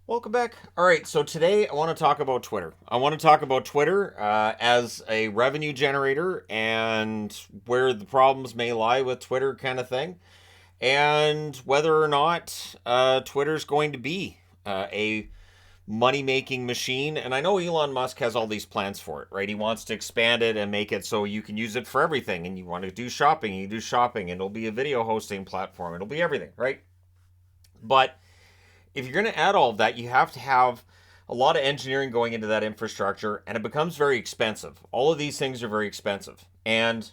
Welcome back. All right, so today I want to talk about Twitter. I want to talk about Twitter as a revenue generator and where the problems may lie with Twitter, kind of thing, and whether or not Twitter's going to be a money making machine. And I know Elon Musk has all these plans for it, right? He wants to expand it and make it so you can use it for everything. And you want to do shopping, you do shopping, and it'll be a video hosting platform, it'll be everything, right? But if you're going to add all of that, you have to have a lot of engineering going into that infrastructure, and it becomes very expensive. All of these things are very expensive. And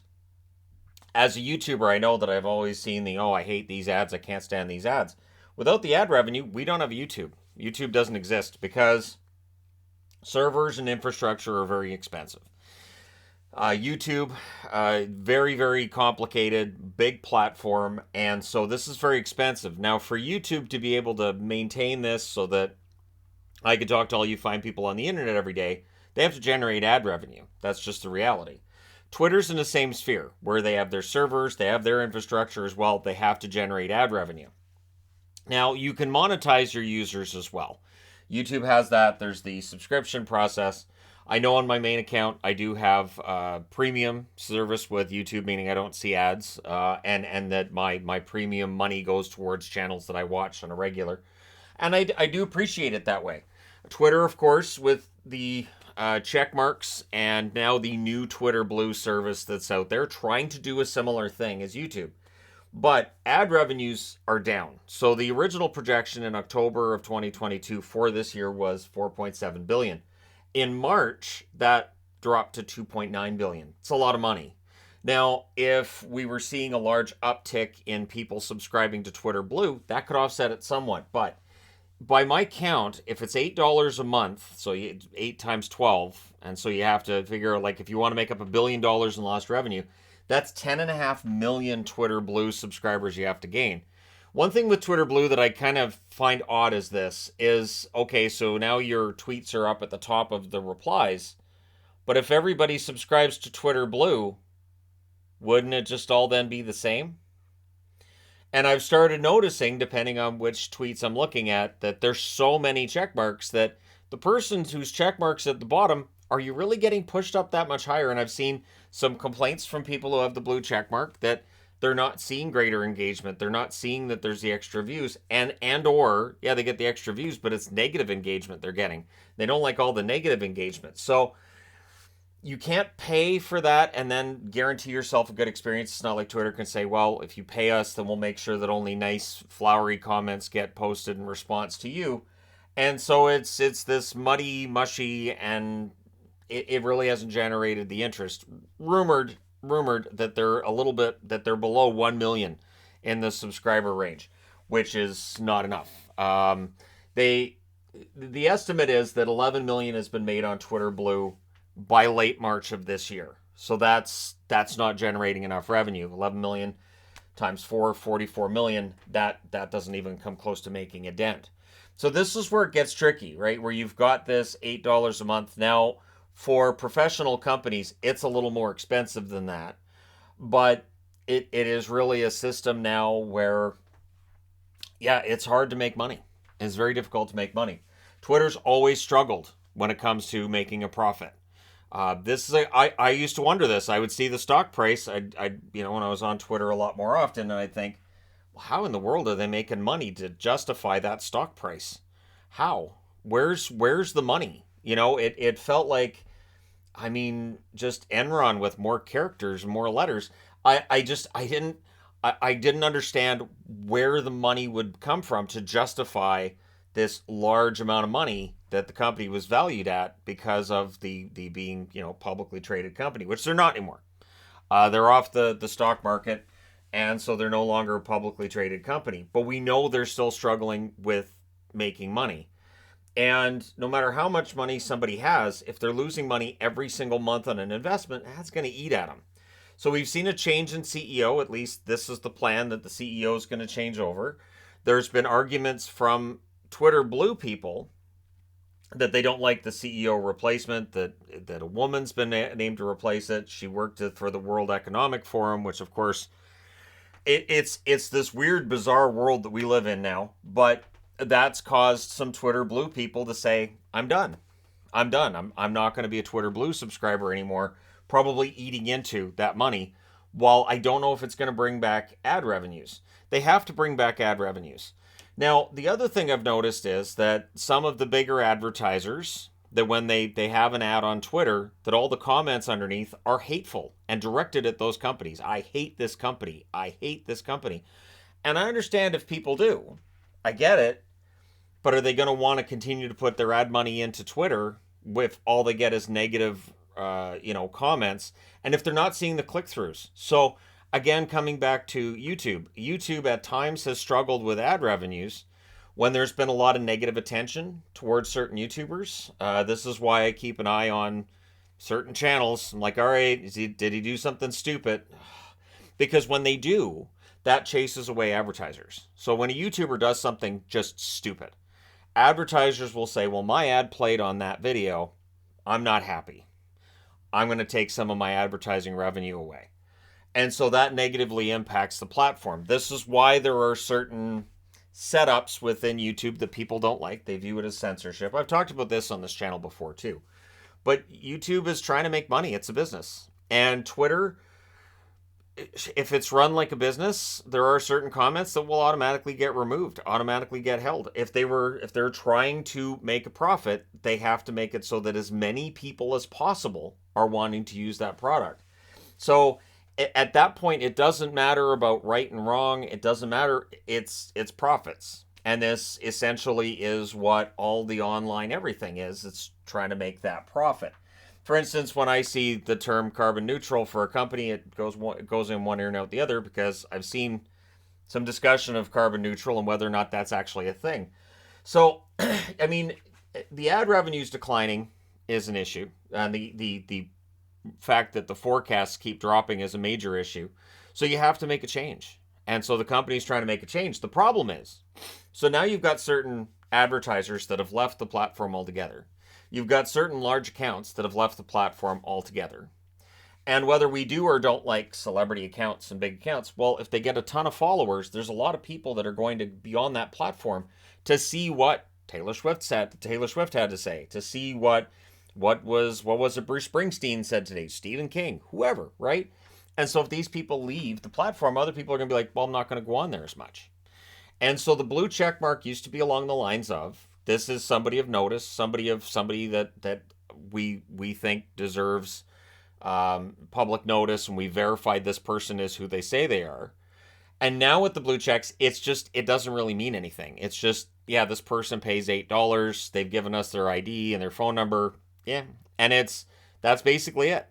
as a YouTuber, I know that I've always seen I hate these ads, I can't stand these ads. Without the ad revenue, we don't have YouTube. YouTube doesn't exist because servers and infrastructure are very expensive. YouTube, very, very complicated, big platform, and so this is very expensive. Now, for YouTube to be able to maintain this so that I could talk to all you fine people on the internet every day, they have to generate ad revenue. That's just the reality. Twitter's in the same sphere where they have their servers, they have their infrastructure as well. They have to generate ad revenue. Now, you can monetize your users as well. YouTube has that. There's the subscription process. I know on my main account I do have premium service with YouTube, meaning I don't see ads, and that my premium money goes towards channels that I watch on a regular, and I do appreciate it that way. Twitter, of course, with the check marks, and now the new Twitter Blue service that's out there, trying to do a similar thing as YouTube. But ad revenues are down. So the original projection in October of 2022 for this year was 4.7 billion. In March, that dropped to 2.9 billion. It's a lot of money. Now, if we were seeing a large uptick in people subscribing to Twitter Blue, that could offset it somewhat. But by my count, if it's $8 a month, so 8 times 12, and so you have to figure like if you want to make up $1 billion in lost revenue, that's 10.5 million Twitter Blue subscribers you have to gain. One thing with Twitter Blue that I kind of find odd is this is okay, so now your tweets are up at the top of the replies, but if everybody subscribes to Twitter Blue, wouldn't it just all then be the same? And I've started noticing, depending on which tweets I'm looking at, that there's so many check marks that the person whose check marks at the bottom, are you really getting pushed up that much higher? And I've seen some complaints from people who have the blue check mark that they're not seeing greater engagement. They're not seeing that there's the extra views, and or yeah, they get the extra views, but it's negative engagement they're getting. They don't like all the negative engagement. So you can't pay for that and then guarantee yourself a good experience. It's not like Twitter can say, well, if you pay us, then we'll make sure that only nice, flowery comments get posted in response to you. And so it's this muddy, mushy, and it really hasn't generated the interest. Rumored that they're a little bit that they're below 1 million in the subscriber range, which is not enough. They the estimate is that 11 million has been made on Twitter Blue by late March of this year. So that's not generating enough revenue. 11 million times 4, 44 million. That doesn't even come close to making a dent. So this is where it gets tricky, right? Where you've got this $8 a month. Now, for professional companies, it's a little more expensive than that. But it is really a system now where, yeah, it's hard to make money. It's very difficult to make money. Twitter's always struggled when it comes to making a profit. This is I used to wonder this. I would see the stock price. When I was on Twitter a lot more often, and I'd think, well, how in the world are they making money to justify that stock price? How? Where's the money? It felt like, I mean, just Enron with more characters, more letters. I didn't understand where the money would come from to justify this large amount of money that the company was valued at because of the being publicly traded company, which they're not anymore. They're off the stock market, and so they're no longer a publicly traded company. But we know they're still struggling with making money. And no matter how much money somebody has, if they're losing money every single month on an investment, that's going to eat at them. So we've seen a change in CEO. At least this is the plan, that the CEO is going to change over. There's been arguments from Twitter Blue people that they don't like the CEO replacement, that a woman's been named to replace it. She worked for the World Economic Forum, which of course it's this weird, bizarre world that we live in now. But that's caused some Twitter Blue people to say, I'm done. I'm done. I'm not going to be a Twitter Blue subscriber anymore, probably eating into that money. While I don't know if it's going to bring back ad revenues, they have to bring back ad revenues. Now, the other thing I've noticed is that some of the bigger advertisers, that when they have an ad on Twitter, that all the comments underneath are hateful and directed at those companies. I hate this company. I hate this company. And I understand if people do. I get it. But are they going to want to continue to put their ad money into Twitter if all they get is negative, comments, and if they're not seeing the click-throughs? So again, coming back to YouTube, YouTube at times has struggled with ad revenues when there's been a lot of negative attention towards certain YouTubers. This is why I keep an eye on certain channels. I'm like, all right, did he do something stupid? Because when they do, that chases away advertisers. So when a YouTuber does something just stupid, advertisers will say, well, my ad played on that video. I'm not happy. I'm going to take some of my advertising revenue away. And so that negatively impacts the platform. This is why there are certain setups within YouTube that people don't like. They view it as censorship. I've talked about this on this channel before too. But YouTube is trying to make money. It's a business. And Twitter, if it's run like a business, there are certain comments that will automatically get removed, automatically get held. If they're trying to make a profit, they have to make it so that as many people as possible are wanting to use that product. So at that point, it doesn't matter about right and wrong. It doesn't matter. It's profits. And this essentially is what all the online everything is. It's trying to make that profit. For instance, when I see the term carbon neutral for a company, it goes in one ear and out the other, because I've seen some discussion of carbon neutral and whether or not that's actually a thing. So, I mean, the ad revenues declining is an issue, and the fact that the forecasts keep dropping is a major issue. So you have to make a change, and so the company's trying to make a change. The problem is, so now you've got certain advertisers that have left the platform altogether. You've got certain large accounts that have left the platform altogether. And whether we do or don't like celebrity accounts and big accounts, well, if they get a ton of followers, there's a lot of people that are going to be on that platform to see what Taylor Swift had to say, to see what was it Bruce Springsteen said today, Stephen King, whoever, right? And so if these people leave the platform, other people are going to be like, well, I'm not going to go on there as much. And so the blue check mark used to be along the lines of, this is somebody of notice, somebody that we think deserves public notice, and we verified this person is who they say they are. And now with the blue checks, it doesn't really mean anything. It's just, yeah, this person pays $8. They've given us their ID and their phone number. Yeah. And that's basically it.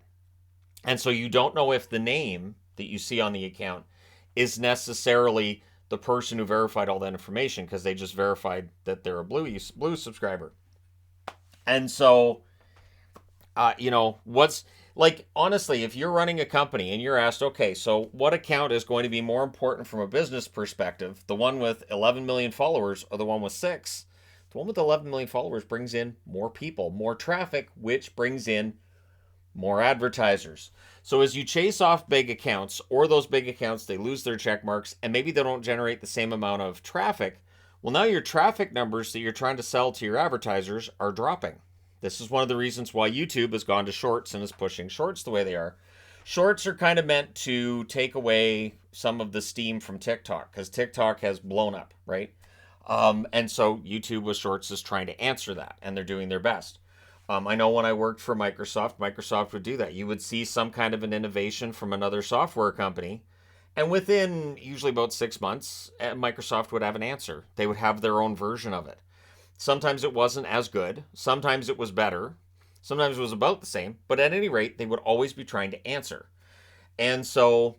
And so you don't know if the name that you see on the account is necessarily the person who verified all that information, because they just verified that they're a blue subscriber. And so, what's like, honestly, if you're running a company and you're asked, okay, so what account is going to be more important from a business perspective, the one with 11 million followers or the one with 6? The one with 11 million followers brings in more people, more traffic, which brings in more advertisers. So as you chase off big accounts, or those big accounts, they lose their check marks and maybe they don't generate the same amount of traffic, well, now your traffic numbers that you're trying to sell to your advertisers are dropping. This is one of the reasons why YouTube has gone to shorts and is pushing shorts the way they are. Shorts are kind of meant to take away some of the steam from TikTok, because TikTok has blown up, right? And so YouTube with shorts is trying to answer that, and they're doing their best. I know when I worked for Microsoft would do that. You would see some kind of an innovation from another software company, and within usually about 6 months, Microsoft would have an answer. They would have their own version of it. Sometimes it wasn't as good. Sometimes it was better. Sometimes it was about the same. But at any rate, they would always be trying to answer. And so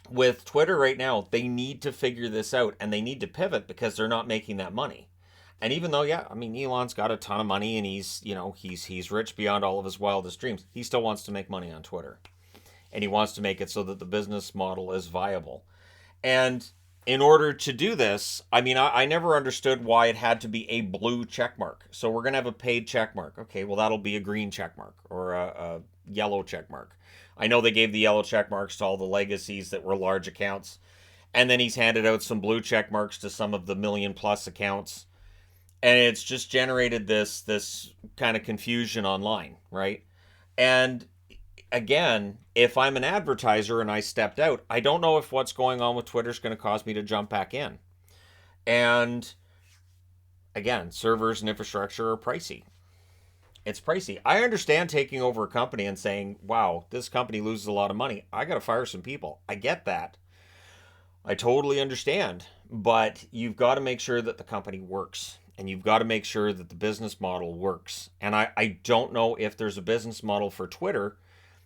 with Twitter right now, they need to figure this out, and they need to pivot because they're not making that money. And even though, yeah, I mean, Elon's got a ton of money and he's rich beyond all of his wildest dreams, he still wants to make money on Twitter. And he wants to make it so that the business model is viable. And in order to do this, I mean, I never understood why it had to be a blue check mark. So we're going to have a paid check mark. Okay, well, that'll be a green check mark or a yellow check mark. I know they gave the yellow check marks to all the legacies that were large accounts. And then he's handed out some blue check marks to some of the million plus accounts. And it's just generated this kind of confusion online, right? And again, if I'm an advertiser and I stepped out, I don't know if what's going on with Twitter is going to cause me to jump back in. And again, servers and infrastructure are pricey. It's pricey. I understand taking over a company and saying, wow, this company loses a lot of money. I got to fire some people. I get that. I totally understand. But you've got to make sure that the company works. And you've got to make sure that the business model works. And I don't know if there's a business model for Twitter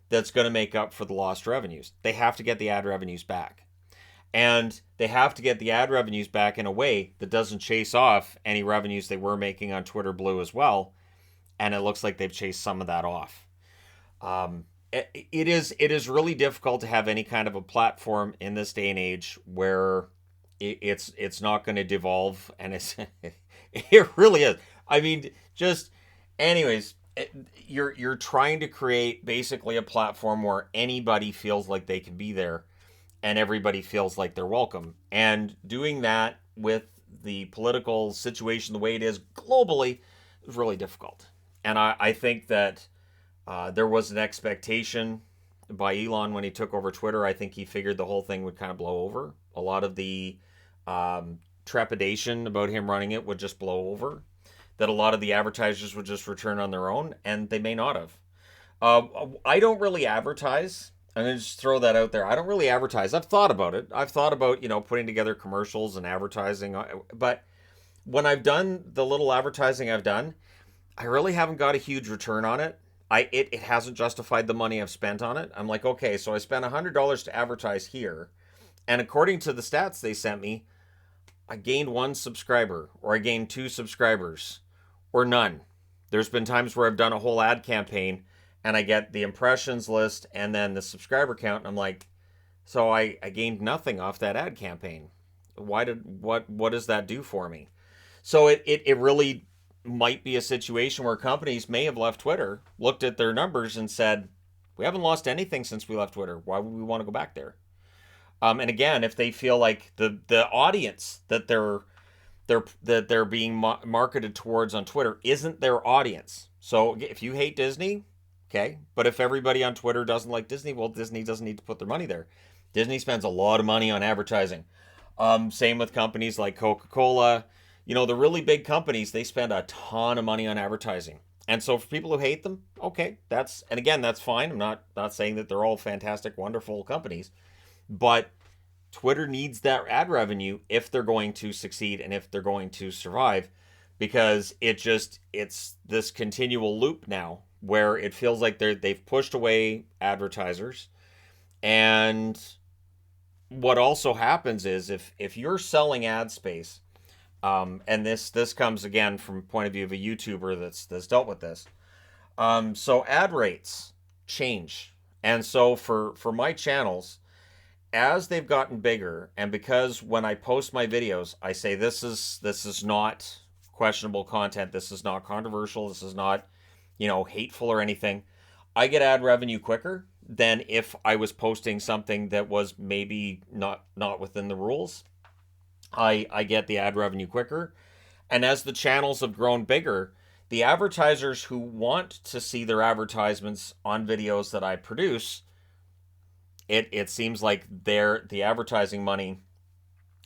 that's going to make up for the lost revenues. They have to get the ad revenues back. And they have to get the ad revenues back in a way that doesn't chase off any revenues they were making on Twitter Blue as well. And it looks like they've chased some of that off. It is really difficult to have any kind of a platform in this day and age where it's not going to devolve, and it really is. I mean, just anyways, you're trying to create basically a platform where anybody feels like they can be there, and everybody feels like they're welcome. And doing that with the political situation the way it is globally is really difficult. And I think that there was an expectation by Elon when he took over Twitter. I think he figured the whole thing would kind of blow over. A lot of the trepidation about him running it would just blow over. That a lot of the advertisers would just return on their own, and they may not have. I don't really advertise. I'm going to just throw that out there. I don't really advertise. I've thought about it. I've thought about, putting together commercials and advertising. But when I've done the little advertising I've done, I really haven't got a huge return on it. It hasn't justified the money I've spent on it. I'm like, okay, so I spent $100 to advertise here, and according to the stats they sent me, I gained 1 subscriber, or I gained 2 subscribers, or none. There's been times where I've done a whole ad campaign, and I get the impressions list and then the subscriber count, and I'm like, so I gained nothing off that ad campaign. What does that do for me? So it really might be a situation where companies may have left Twitter, looked at their numbers and said, we haven't lost anything since we left Twitter. Why would we want to go back there? And again, if they feel like the audience that they're being marketed towards on Twitter isn't their audience. So if you hate Disney, okay, but if everybody on Twitter doesn't like Disney, well, Disney doesn't need to put their money there. Disney spends a lot of money on advertising. Same with companies like Coca-Cola. The really big companies, they spend a ton of money on advertising. And so for people who hate them, okay, that's fine. I'm not saying that they're all fantastic, wonderful companies, but Twitter needs that ad revenue if they're going to succeed and if they're going to survive, because it's this continual loop now where it feels like they've pushed away advertisers. And what also happens is if you're selling ad space, and this comes again from the point of view of a YouTuber that's dealt with this. So ad rates change, and so for my channels, as they've gotten bigger, and because when I post my videos, I say this is not questionable content, this is not controversial, this is not hateful or anything, I get ad revenue quicker than if I was posting something that was maybe not within the rules. I get the ad revenue quicker. And as the channels have grown bigger, the advertisers who want to see their advertisements on videos that I produce, it seems like the advertising money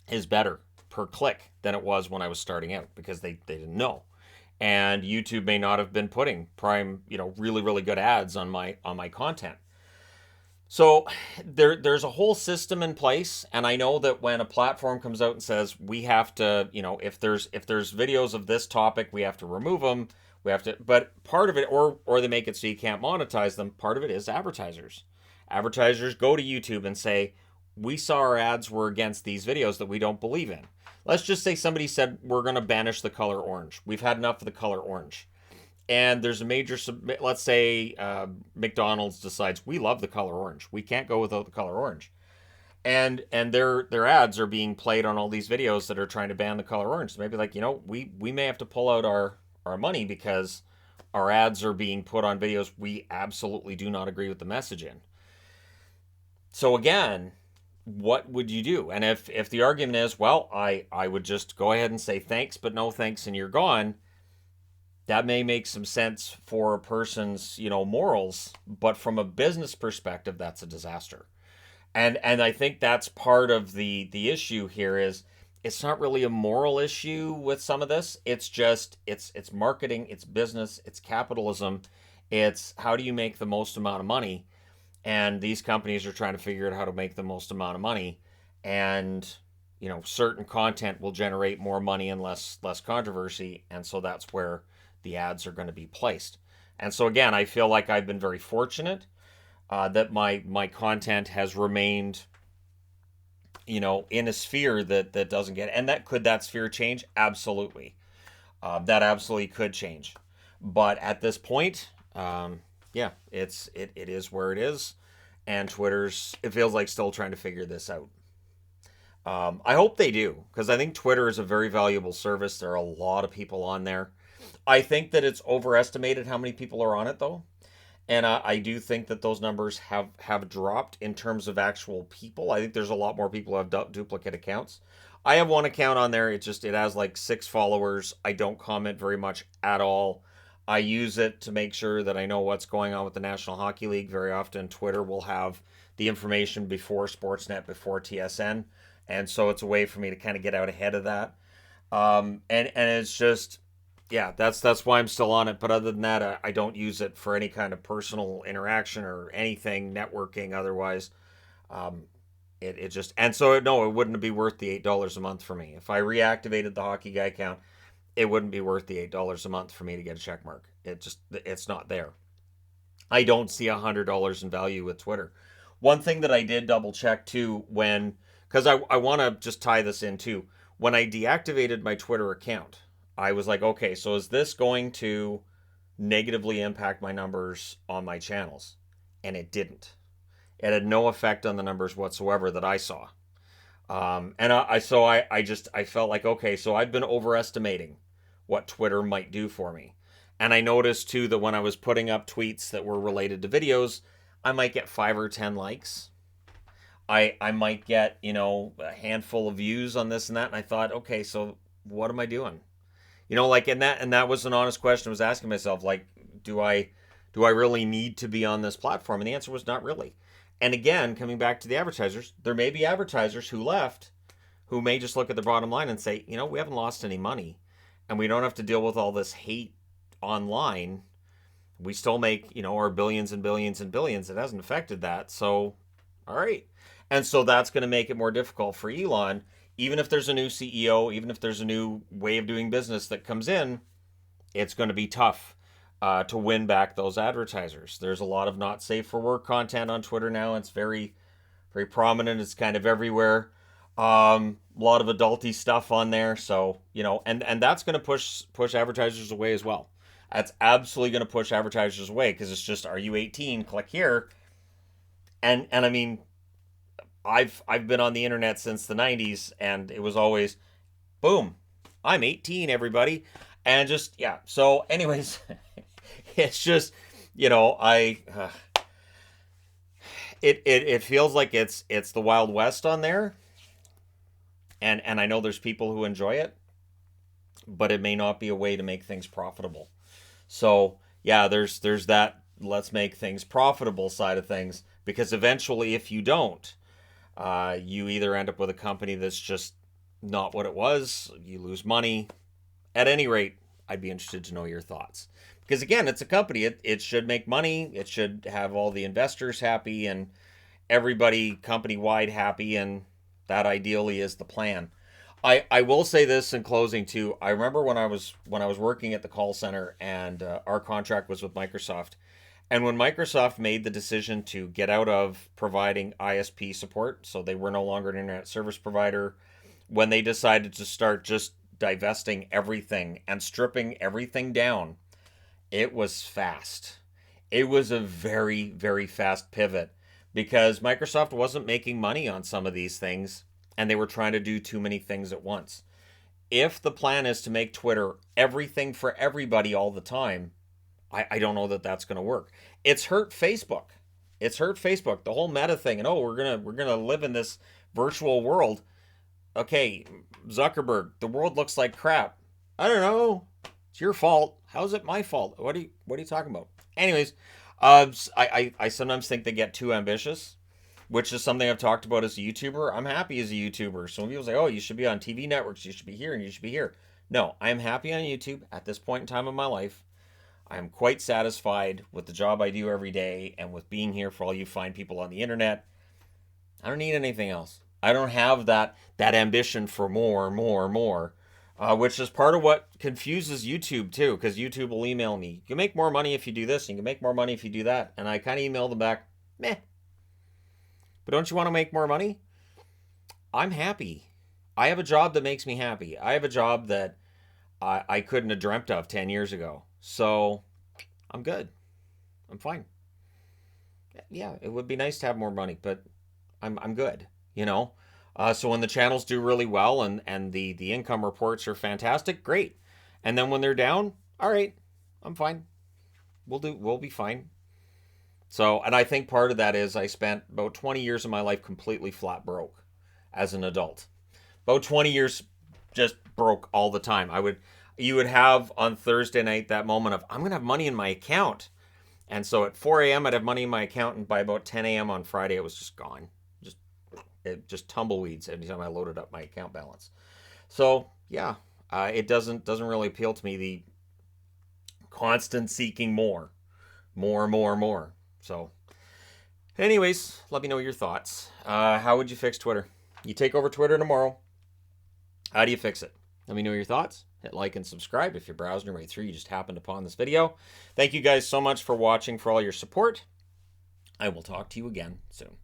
is better per click than it was when I was starting out, because they didn't know. And YouTube may not have been putting prime, really, really good ads on my content. So there's a whole system in place, and I know that when a platform comes out and says we have to, if there's videos of this topic, we have to remove them. We have to, but part of it, or they make it so you can't monetize them. Part of it is advertisers. Advertisers go to YouTube and say, we saw our ads were against these videos that we don't believe in. Let's just say somebody said we're going to banish the color orange. We've had enough of the color orange. And there's a major, let's say McDonald's decides we love the color orange. We can't go without the color orange. And their ads are being played on all these videos that are trying to ban the color orange. So maybe we may have to pull out our money because our ads are being put on videos we absolutely do not agree with the message in. So again, what would you do? And if the argument is, well, I would just go ahead and say thanks, but no thanks, and you're gone, that may make some sense for a person's, morals, but from a business perspective, that's a disaster. And I think that's part of the issue here is it's not really a moral issue with some of this. It's just it's marketing, it's business, it's capitalism. It's how do you make the most amount of money? And these companies are trying to figure out how to make the most amount of money. And certain content will generate more money and less controversy, and so that's where the ads are going to be placed. And so again, I feel like I've been very fortunate that my content has remained, in a sphere that doesn't get. And that sphere change? Absolutely, that absolutely could change. But at this point, yeah, it is where it is, and it feels like still trying to figure this out. I hope they do, because I think Twitter is a very valuable service. There are a lot of people on there. I think that it's overestimated how many people are on it, though. And I do think that those numbers have dropped in terms of actual people. I think there's a lot more people who have duplicate accounts. I have one account on there. It has like 6 followers. I don't comment very much at all. I use it to make sure that I know what's going on with the National Hockey League. Very often, Twitter will have the information before Sportsnet, before TSN, and so it's a way for me to kind of get out ahead of that. And it's just, yeah, that's why I'm still on it. But other than that, I don't use it for any kind of personal interaction or anything, networking. Otherwise, um, it just, and so no, it wouldn't be worth the $8 a month for me if I reactivated the Hockey Guy account. It wouldn't be worth the $8 a month for me to get a check mark. It's not there. I don't see $100 in value with Twitter. One thing that I did double check too, because I want to just tie this in too. When I deactivated my Twitter account, I was like, okay, so is this going to negatively impact my numbers on my channels? And it didn't. It had no effect on the numbers whatsoever that I saw. And I felt like, okay, so I've been overestimating what Twitter might do for me. And I noticed too that when I was putting up tweets that were related to videos, I might get 5 or 10 likes. I might get, a handful of views on this and that. And I thought, okay, so what am I doing? Like, and that was an honest question I was asking myself, like, do I really need to be on this platform? And the answer was not really. And again, coming back to the advertisers, there may be advertisers who left who may just look at the bottom line and say, we haven't lost any money and we don't have to deal with all this hate online. We still make, our billions and billions and billions. It hasn't affected that. So, all right. And so that's going to make it more difficult for Elon. Even if there's a new CEO, even if there's a new way of doing business that comes in, it's going to be tough to win back those advertisers. There's a lot of not safe for work content on Twitter now. It's very, very prominent. It's kind of everywhere. A lot of adulty stuff on there. So, and that's going to push advertisers away as well. That's absolutely going to push advertisers away because it's just, are you 18? Click here. And I mean, I've been on the internet since the 90s, and it was always, boom, I'm 18, everybody. And just, yeah. So anyways, it's just, I it feels like it's the Wild West on there. And I know there's people who enjoy it, but it may not be a way to make things profitable. So, yeah, there's that let's make things profitable side of things, because eventually if you don't, you either end up with a company that's just not what it was, you lose money. At any rate, I'd be interested to know your thoughts. Because again, it's a company, it should make money, it should have all the investors happy and everybody company wide happy, and that ideally is the plan. I will say this in closing too. I remember when I was working at the call center, and our contract was with Microsoft. And when Microsoft made the decision to get out of providing ISP support, so they were no longer an internet service provider, when they decided to start just divesting everything and stripping everything down, it was fast. It was a very, very fast pivot because Microsoft wasn't making money on some of these things and they were trying to do too many things at once. If the plan is to make Twitter everything for everybody all the time, I don't know that that's going to work. It's hurt Facebook. It's hurt Facebook. The whole meta thing, and oh, we're gonna live in this virtual world. Okay, Zuckerberg, the world looks like crap. I don't know. It's your fault. How's it my fault? What are you talking about? Anyways, I sometimes think they get too ambitious, which is something I've talked about as a YouTuber. I'm happy as a YouTuber. So when people say, "Oh, you should be on TV networks. You should be here and you should be here." No, I am happy on YouTube at this point in time of my life. I am quite satisfied with the job I do every day and with being here for all you fine people on the internet. I don't need anything else. I don't have that ambition for more, more, more, which is part of what confuses YouTube too. Because YouTube will email me, "You can make more money if you do this, and you can make more money if you do that," and I kind of email them back, "Meh." But don't you want to make more money? I'm happy. I have a job that makes me happy. I have a job that I couldn't have dreamt of 10 years ago. So I'm good. I'm fine. Yeah, it would be nice to have more money, but I'm good. You know. So when the channels do really well and the income reports are fantastic, great. And then when they're down, all right, I'm fine. We'll be fine. So, and I think part of that is I spent about 20 years of my life completely flat broke as an adult. About 20 years just broke all the time. You would have on Thursday night that moment of, I'm going to have money in my account. And so at 4 a.m. I'd have money in my account, and by about 10 a.m. on Friday it was just gone. Just tumbleweeds anytime I loaded up my account balance. So yeah, it doesn't really appeal to me, the constant seeking more, more, more, more. So anyways, let me know your thoughts. How would you fix Twitter? You take over Twitter tomorrow. How do you fix it? Let me know your thoughts. Hit like and subscribe if you're browsing your way through. You just happened upon this video. Thank you guys so much for watching, for all your support. I will talk to you again soon.